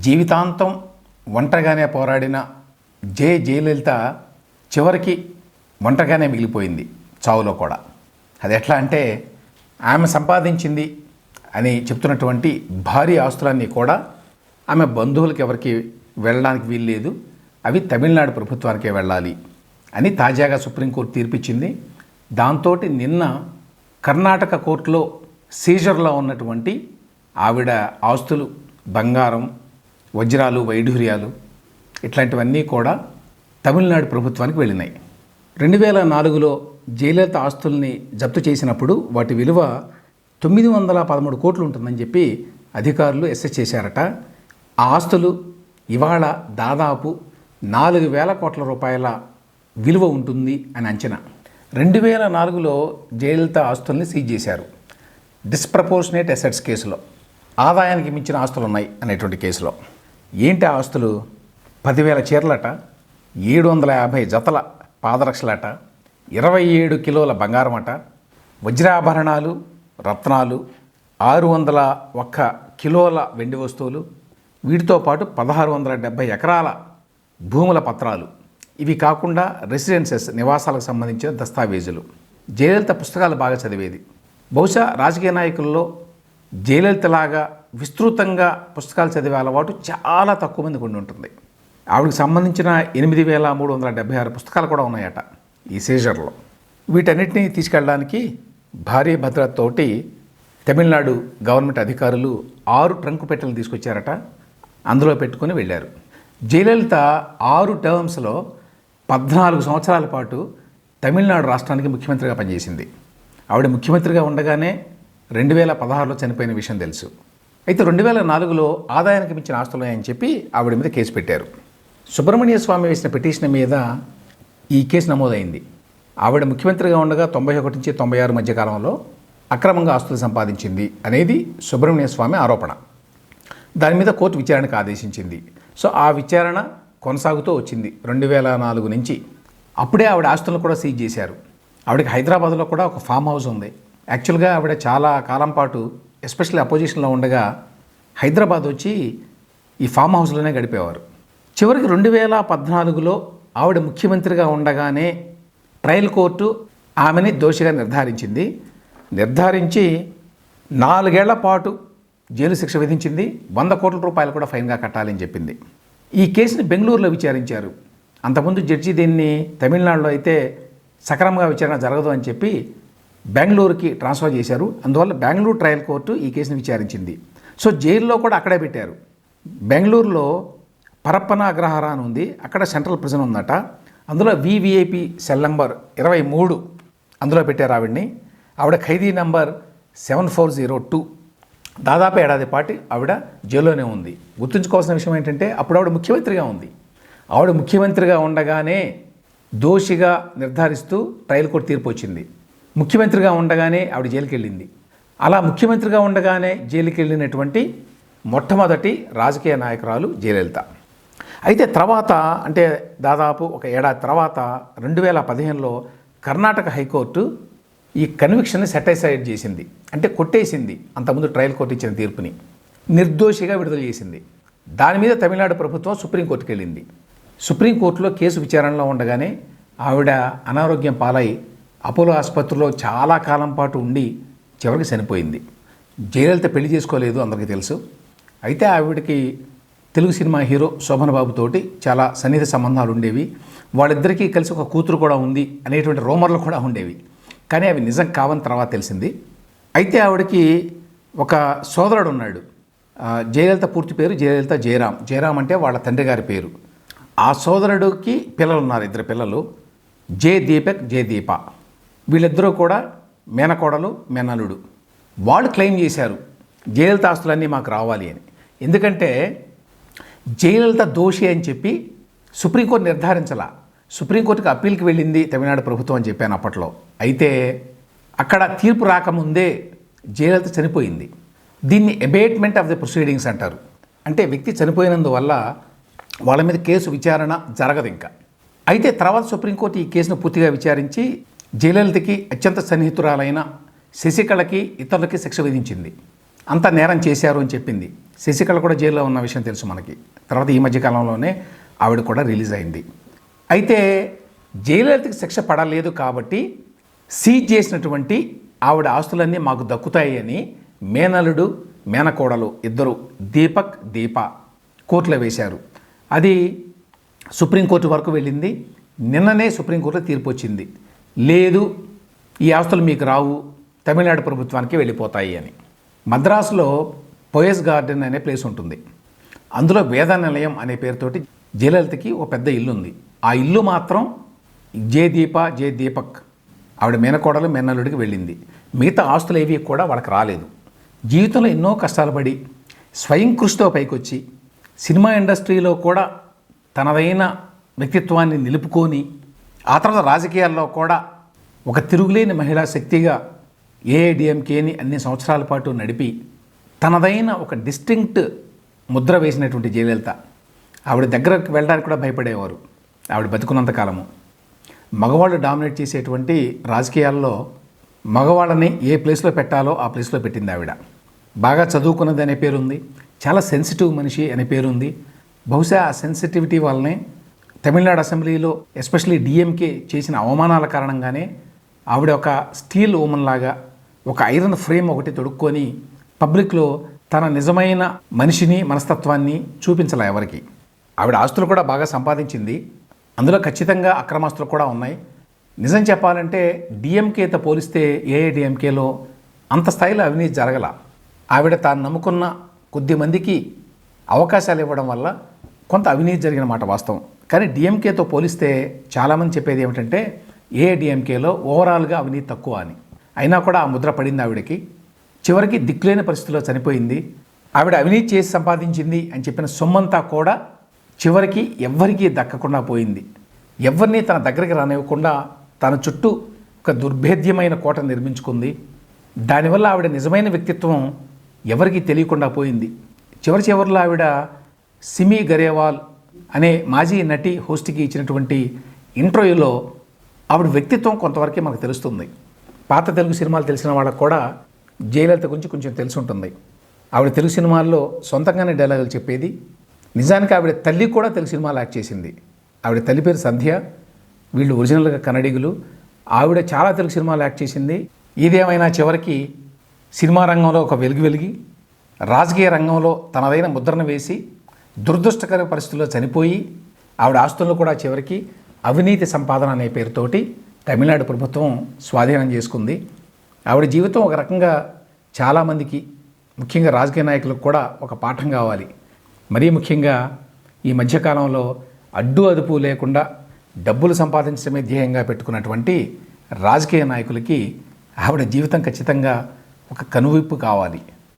జీవితాంతం ఒంటరిగానే పోరాడిన జయలలిత చివరికి ఒంటరిగానే మిగిలిపోయింది చావులో కూడా. అది ఎట్లా అంటే ఆమె సంపాదించింది అని చెప్తున్నటువంటి భారీ ఆస్తులన్నీ కూడా ఆమె బంధువులకి ఎవరికి వెళ్ళడానికి వీల్లేదు, అవి తమిళనాడు ప్రభుత్వానికే వెళ్ళాలి అని తాజాగా సుప్రీంకోర్టు తీర్పిచ్చింది. దాంతో నిన్న కర్ణాటక కోర్టులో సీజర్లో ఉన్నటువంటి ఆవిడ ఆస్తులు, బంగారం, వజ్రాలు, వైఢూర్యాలు ఇట్లాంటివన్నీ కూడా తమిళనాడు ప్రభుత్వానికి వెళ్ళినాయి. 2004లో జయలలిత ఆస్తుల్ని జప్తు చేసినప్పుడు వాటి విలువ 913 కోట్లు ఉంటుందని చెప్పి అధికారులు అసెస్ చేశారట. ఆ ఆస్తులు ఇవాళ దాదాపు 4,000 కోట్ల రూపాయల విలువ ఉంటుంది అని అంచనా. 2004లో జయలలిత ఆస్తుల్ని సీజ్ చేశారు డిస్ప్రపోర్షనేట్ అసెట్స్ కేసులో, ఆదాయానికి మించిన ఆస్తులు ఉన్నాయి అనేటువంటి కేసులో. ఏంటి ఆ ఆస్తులు? 10,000 చీరలట, 750 జతల పాదరక్షలట, 27 కిలోల బంగారం అట, వజ్రాభరణాలు, రత్నాలు, 601 కిలోల వెండి వస్తువులు, వీటితో పాటు 1670 ఎకరాల భూముల పత్రాలు, ఇవి కాకుండా రెసిడెన్సెస్, నివాసాలకు సంబంధించిన దస్తావేజులు. జయలలిత పుస్తకాలు బాగా చదివేది. బహుశా రాజకీయ నాయకుల్లో జయలలితలాగా విస్తృతంగా పుస్తకాలు చదివే అలవాటు చాలా తక్కువ మందికి ఉండి ఉంటుంది. ఆవిడకి సంబంధించిన 8,376 పుస్తకాలు కూడా ఉన్నాయట ఈ సీజర్లో. వీటన్నిటినీ తీసుకెళ్ళడానికి భారీ భద్రతతోటి తమిళనాడు గవర్నమెంట్ అధికారులు 6 ట్రంకు పెట్టెలు తీసుకొచ్చారట. అందులో పెట్టుకొని వెళ్ళారు. జయలలిత 6 టర్మ్స్లో 14 సంవత్సరాల పాటు తమిళనాడు రాష్ట్రానికి ముఖ్యమంత్రిగా పనిచేసింది. ఆవిడ ముఖ్యమంత్రిగా ఉండగానే 2016లో చనిపోయిన విషయం తెలుసు. అయితే 2004లో ఆదాయానికి మించిన ఆస్తులు ఉన్నాయని చెప్పి ఆవిడ మీద కేసు పెట్టారు. సుబ్రహ్మణ్య స్వామి వేసిన పిటిషన్ మీద ఈ కేసు నమోదైంది. ఆవిడ ముఖ్యమంత్రిగా ఉండగా 91 నుంచి 96 మధ్య కాలంలో అక్రమంగా ఆస్తులు సంపాదించింది అనేది సుబ్రహ్మణ్య స్వామి ఆరోపణ. దాని మీద కోర్టు విచారణకు ఆదేశించింది. సో ఆ విచారణ కొనసాగుతూ వచ్చింది 2004 నుంచి. అప్పుడే ఆవిడ ఆస్తులను కూడా సీజ్ చేశారు. ఆవిడకి హైదరాబాద్లో కూడా ఒక ఫామ్ హౌస్ ఉంది. యాక్చువల్గా ఆవిడ చాలా కాలం పాటు ఎస్పెషల్లీ అపోజిషన్లో ఉండగా హైదరాబాద్ వచ్చి ఈ ఫామ్ హౌస్లోనే గడిపేవారు. చివరికి 2014లో ఆవిడ ముఖ్యమంత్రిగా ఉండగానే ట్రయల్ కోర్టు ఆమెని దోషిగా నిర్ధారించి 4 ఏళ్ల పాటు జైలు శిక్ష విధించింది. 100 కోట్ల రూపాయలు కూడా ఫైన్గా కట్టాలని చెప్పింది. ఈ కేసుని బెంగళూరులో విచారించారు. అంతకుముందు జడ్జి దీన్ని తమిళనాడులో అయితే సక్రమంగా విచారణ జరగదు అని చెప్పి బెంగళూరుకి ట్రాన్స్ఫర్ చేశారు. అందువల్ల బెంగళూరు ట్రయల్ కోర్టు ఈ కేసుని విచారించింది. సో జైల్లో కూడా అక్కడే పెట్టారు. బెంగళూరులో పరప్పన అగ్రహార అని ఉంది, అక్కడ సెంట్రల్ ప్రిజన్ ఉందట. అందులో వివిఐపి సెల్ నంబర్ 23 అందులో పెట్టారు ఆవిడ్ని. ఆవిడ ఖైదీ నంబర్ 7402. దాదాపు ఏడాది పాటు ఆవిడ జైల్లోనే ఉంది. గుర్తుంచుకోవాల్సిన విషయం ఏంటంటే అప్పుడు ఆవిడ ముఖ్యమంత్రిగా ఉంది. ఆవిడ ముఖ్యమంత్రిగా ఉండగానే దోషిగా నిర్ధారిస్తూ ట్రయల్ కోర్టు తీర్పు వచ్చింది. ముఖ్యమంత్రిగా ఉండగానే ఆవిడ జైలుకి వెళ్ళింది. అలా ముఖ్యమంత్రిగా ఉండగానే జైలుకి వెళ్ళినటువంటి మొట్టమొదటి రాజకీయ నాయకురాలు జయలలిత. అయితే తర్వాత అంటే దాదాపు ఒక ఏడాది తర్వాత 2015లో కర్ణాటక హైకోర్టు ఈ కన్విక్షన్ని సెటిసైడ్ చేసింది. అంటే కొట్టేసింది అంతకుముందు ట్రయల్ కోర్టు ఇచ్చిన తీర్పుని, నిర్దోషిగా విడుదల చేసింది. దాని మీద తమిళనాడు ప్రభుత్వం సుప్రీంకోర్టుకి వెళ్ళింది. సుప్రీంకోర్టులో కేసు విచారణలో ఉండగానే ఆవిడ అనారోగ్యం పాలై అపోలో ఆసుపత్రిలో చాలా కాలం పాటు ఉండి చివరికి చనిపోయింది. జయలలిత పెళ్లి చేసుకోలేదు, అందరికీ తెలుసు. అయితే ఆవిడకి తెలుగు సినిమా హీరో శోభన్ బాబుతోటి చాలా సన్నిహిత సంబంధాలు ఉండేవి. వాళ్ళిద్దరికీ కలిసి ఒక కూతురు కూడా ఉంది అనేటువంటి రూమర్లు కూడా ఉండేవి. కానీ అవి నిజం కావని తర్వాత తెలిసింది. అయితే ఆవిడకి ఒక సోదరుడు ఉన్నాడు. జయలలిత పూర్తి పేరు జయలలిత జయరాం. జయరాం అంటే వాళ్ళ తండ్రి గారి పేరు. ఆ సోదరుడికి పిల్లలు ఉన్నారు, 2 పిల్లలు, జే దీపక్, జే దీప. వీళ్ళిద్దరూ కూడా మేనకోడలు, మేనల్లుడు. వాళ్ళు క్లెయిమ్ చేశారు జయలలిత ఆస్తులన్నీ మాకు రావాలి అని. ఎందుకంటే జయలలిత దోషి అని చెప్పి సుప్రీంకోర్టు నిర్ధారించాల. సుప్రీంకోర్టుకి అప్పీల్కి వెళ్ళింది తమిళనాడు ప్రభుత్వం అని చెప్పాను అప్పట్లో. అయితే అక్కడ తీర్పు రాకముందే జయలలిత చనిపోయింది. దీన్ని అబేట్మెంట్ ఆఫ్ ది ప్రొసీడింగ్స్ అంటారు. అంటే వ్యక్తి చనిపోయినందువల్ల వాళ్ళ మీద కేసు విచారణ జరగదు ఇంకా. అయితే తర్వాత సుప్రీంకోర్టు ఈ కేసును పూర్తిగా విచారించి జయలలితకి అత్యంత సన్నిహితురాలైన శశికళకి, ఇతరులకి శిక్ష విధించింది. అంత నేరం చేశారు అని చెప్పింది. శశికళ కూడా జైల్లో ఉన్న విషయం తెలుసు మనకి. తర్వాత ఈ మధ్యకాలంలోనే ఆవిడ కూడా రిలీజ్ అయింది. అయితే జయలలితకి శిక్ష పడలేదు కాబట్టి సీజ్ చేసినటువంటి ఆవిడ ఆస్తులన్నీ మాకు దక్కుతాయి అని మేనలుడు మేనకోడలు ఇద్దరు దీపక్ దీప కోర్టులో వేశారు. అది సుప్రీంకోర్టు వరకు వెళ్ళింది. నిన్ననే సుప్రీంకోర్టులో తీర్పు వచ్చింది, లేదు ఈ ఆస్తులు మీకు రావు, తమిళనాడు ప్రభుత్వానికి వెళ్ళిపోతాయి అని. మద్రాసులో పోయస్ గార్డెన్ అనే ప్లేస్ ఉంటుంది. అందులో వేద నిలయం అనే పేరుతోటి జయలలితకి ఒక పెద్ద ఇల్లు ఉంది. ఆ ఇల్లు మాత్రం జే దీపక్ ఆవిడ మేనకోడలు మేనల్లుడికి వెళ్ళింది. మిగతా ఆస్తులు ఏవి కూడా వాళ్ళకి రాలేదు. జీవితంలో ఎన్నో కష్టాలు పడి స్వయం కృషితో పైకొచ్చి సినిమా ఇండస్ట్రీలో కూడా తనదైన వ్యక్తిత్వాన్ని నిలుపుకొని ఆ తర్వాత రాజకీయాల్లో కూడా ఒక తిరుగులేని మహిళా శక్తిగా ఏఐడిఎంకేని అన్ని సంవత్సరాల పాటు నడిపి తనదైన ఒక డిస్టింక్ట్ ముద్ర వేసినటువంటి జయలలిత. ఆవిడ దగ్గరకు వెళ్ళడానికి కూడా భయపడేవారు ఆవిడ బతుకున్నంతకాలము. మగవాళ్ళు డామినేట్ చేసేటువంటి రాజకీయాల్లో మగవాళ్ళని ఏ ప్లేస్లో పెట్టాలో ఆ ప్లేస్లో పెట్టింది ఆవిడ. బాగా చదువుకున్నది అనే పేరుంది, చాలా సెన్సిటివ్ మనిషి అనే పేరుంది. బహుశా ఆ సెన్సిటివిటీ వల్లనే తమిళనాడు అసెంబ్లీలో ఎస్పెషలీ డిఎంకే చేసిన అవమానాల కారణంగానే ఆవిడ ఒక స్టీల్ ఉమెన్ లాగా ఒక ఐరన్ ఫ్రేమ్ ఒకటి తొడుక్కొని పబ్లిక్లో తన నిజమైన మనిషిని మనస్తత్వాన్ని చూపించలే ఎవరికి. ఆవిడ ఆస్తులు కూడా బాగా సంపాదించింది, అందులో ఖచ్చితంగా అక్రమాస్తులు కూడా ఉన్నాయి. నిజం చెప్పాలంటే డిఎంకేతో పోలిస్తే ఏఐడిఎంకేలో అంత స్థాయిలో అవినీతి జరగల. ఆవిడ తాను నమ్ముకున్న కొద్ది మందికి అవకాశాలు ఇవ్వడం వల్ల కొంత అవినీతి జరిగిన మాట వాస్తవం. కానీ డిఎంకేతో పోలిస్తే చాలామంది చెప్పేది ఏమిటంటే ఏఐడిఎంకేలో ఓవరాల్గా అవినీతి తక్కువ అని. అయినా కూడా ఆ ముద్ర పడింది ఆవిడకి. చివరికి దిక్కులేని పరిస్థితుల్లో చనిపోయింది. ఆవిడ అవినీతి చేసి సంపాదించింది అని చెప్పిన సొమ్మంతా కూడా చివరికి ఎవ్వరికీ దక్కకుండా పోయింది. ఎవరిని తన దగ్గరికి రానివ్వకుండా తన చుట్టూ ఒక దుర్భేద్యమైన కోట నిర్మించుకుంది. దానివల్ల ఆవిడ నిజమైన వ్యక్తిత్వం ఎవరికీ తెలియకుండా పోయింది. చివరిలో ఆవిడ సిమి గరేవాల్ అనే మాజీ నటి హోస్ట్కి ఇచ్చినటువంటి ఇంటర్వ్యూలో ఆవిడ వ్యక్తిత్వం కొంతవరకే మనకు తెలుస్తుంది. పాత తెలుగు సినిమాలు తెలిసిన వాళ్ళకు కూడా జయలలిత గురించి కొంచెం తెలిసి ఉంటుంది. ఆవిడ తెలుగు సినిమాల్లో సొంతంగానే డైలాగులు చెప్పేది. నిజానికి ఆవిడ తల్లి కూడా తెలుగు సినిమాలు యాక్ట్ చేసింది. ఆవిడ తల్లి పేరు సంధ్య, వీళ్ళు ఒరిజినల్గా కన్నడిగులు. ఆవిడ చాలా తెలుగు సినిమాలు యాక్ట్ చేసింది. ఇదేమైనా చివరికి సినిమా రంగంలో ఒక వెలిగి రాజకీయ రంగంలో తనదైన ముద్రను వేసి దురదృష్టకర పరిస్థితుల్లో చనిపోయి ఆవిడ ఆస్తులను కూడా చివరికి అవినీతి సంపాదన అనే పేరుతోటి తమిళనాడు ప్రభుత్వం స్వాధీనం చేసుకుంది. ఆవిడ జీవితం ఒక రకంగా చాలామందికి, ముఖ్యంగా రాజకీయ నాయకులకు కూడా ఒక పాఠం కావాలి. మరీ ముఖ్యంగా ఈ మధ్యకాలంలో అడ్డు అదుపు లేకుండా డబ్బులు సంపాదించడమే ధ్యేయంగా పెట్టుకున్నటువంటి రాజకీయ నాయకులకి ఆవిడ జీవితం ఖచ్చితంగా ఒక కనువిప్పు కావాలి.